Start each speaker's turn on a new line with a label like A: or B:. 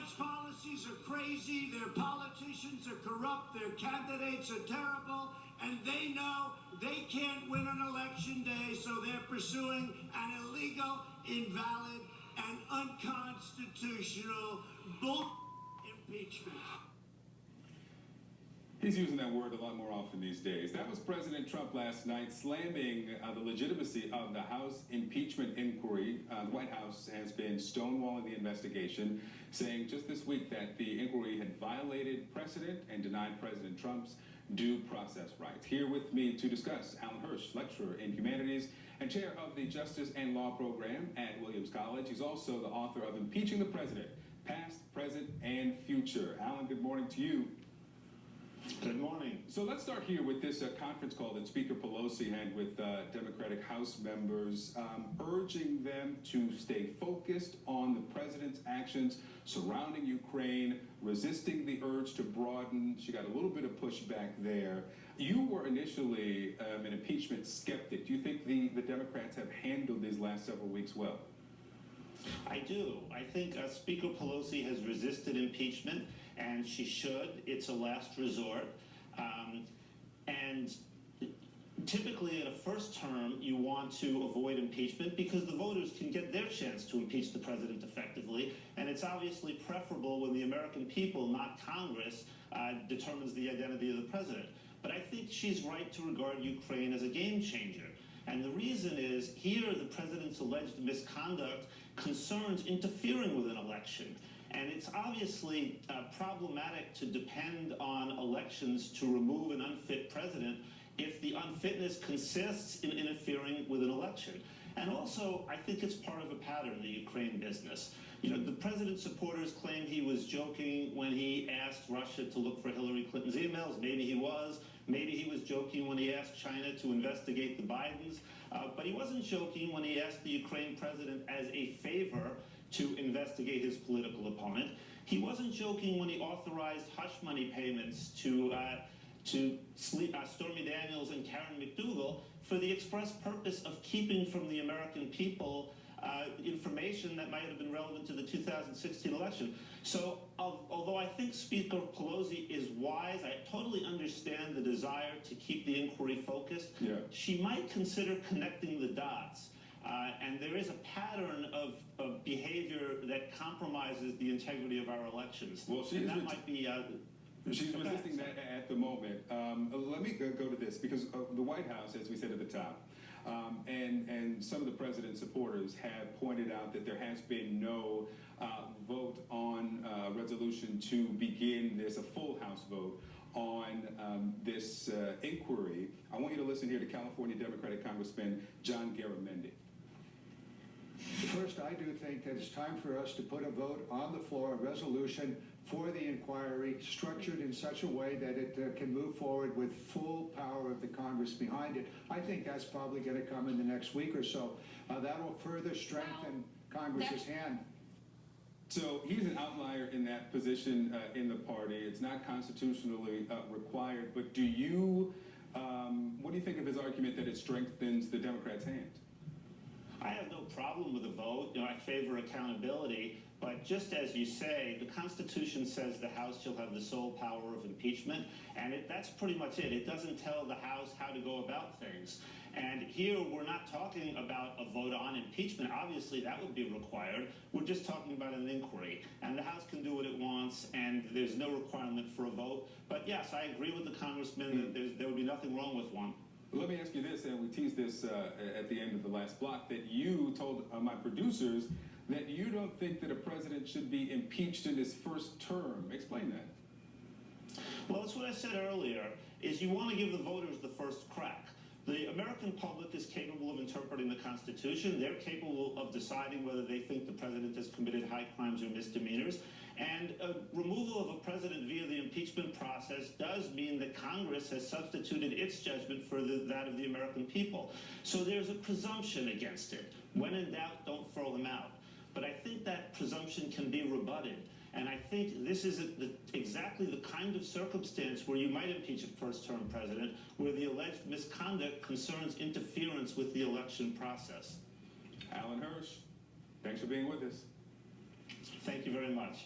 A: Democrats' policies are crazy, their politicians are corrupt, their candidates are terrible, and they know they can't win an election day, so they're pursuing an illegal, invalid, and unconstitutional impeachment.
B: He's using that word a lot more often these days. That was President Trump last night slamming the legitimacy of the House impeachment inquiry. The White House has been stonewalling the investigation, saying just this week that the inquiry had violated precedent and denied President Trump's due process rights. Here with me to discuss, Alan Hirsch, lecturer in humanities and chair of the Justice and Law program at Williams College. He's also the author of Impeaching the President, Past, Present, and Future. Alan, good morning to you.
C: Good morning.
B: So let's start here with this conference call that Speaker Pelosi had with Democratic House members, urging them to stay focused on the president's actions surrounding Ukraine, resisting the urge to broaden. She got a little bit of pushback there. You were initially an impeachment skeptic. Do you think the Democrats have handled these last several weeks well?
C: I do. I think Speaker Pelosi has resisted impeachment, and she should. It's a last resort. And typically in a first term, you want to avoid impeachment because the voters can get their chance to impeach the president effectively. And it's obviously preferable when the American people, not Congress, determines the identity of the president. But I think she's right to regard Ukraine as a game changer. And the reason is, here the president's alleged misconduct concerns interfering with an election. And it's obviously problematic to depend on elections to remove an unfit president if the unfitness consists in interfering with an election. And also, I think it's part of a pattern, the Ukraine business. You know, the president's supporters claim he was joking when he asked Russia to look for Hillary Clinton's emails. Maybe he was. Maybe he was joking when he asked China to investigate the Bidens. But he wasn't joking when he asked the Ukraine president as a favor to investigate his political opponent. He wasn't joking when he authorized hush money payments to Stormy Daniels and Karen McDougal for the express purpose of keeping from the American people information that might have been relevant to the 2016 election. So although I think Speaker Pelosi is wise, I totally understand the desire to keep the inquiry focused.
B: Yeah.
C: She might consider connecting the dots. And there is a pattern of behavior that compromises the integrity of our elections.
B: Well,
C: and that might be...
B: She's resisting that at the moment. Let me go to this, because the White House, as we said at the top, and some of the president's supporters have pointed out that there has been no vote on resolution to begin this, a full House vote on this inquiry. I want you to listen here to California Democratic Congressman John Garamendi.
D: First, I do think that it's time for us to put a vote on the floor, a resolution for the inquiry, structured in such a way that it can move forward with full power of the Congress behind it. I think that's probably going to come in the next week or so. That will further strengthen Congress's hand.
B: So he's an outlier in that position in the party. It's not constitutionally required. But do you, what do you think of his argument that it strengthens the Democrats' hand?
C: I have no problem with a vote. You know, I favor accountability. But just as you say, the Constitution says the House shall have the sole power of impeachment, and that's pretty much it. It doesn't tell the House how to go about things. And here we're not talking about a vote on impeachment. Obviously, that would be required. We're just talking about an inquiry. And the House can do what it wants, and there's no requirement for a vote. But yes, I agree with the congressman that there would be nothing wrong with one.
B: Let me ask you this, and we teased this at the end of the last block, that you told my producers that you don't think that a president should be impeached in his first term. Explain that.
C: Well, that's what I said earlier, is you want to give the voters the first crack. The American public is capable of interpreting the Constitution. They're capable of deciding whether they think the president has committed high crimes or misdemeanors. And removal of a president via the impeachment process does mean that Congress has substituted its judgment for that of the American people. So there's a presumption against it. When in doubt, don't throw them out. But I think that presumption can be rebutted. And I think this is exactly the kind of circumstance where you might impeach a first-term president, where the alleged misconduct concerns interference with the election process.
B: Alan Hirsch, thanks for being with us.
C: Thank you very much.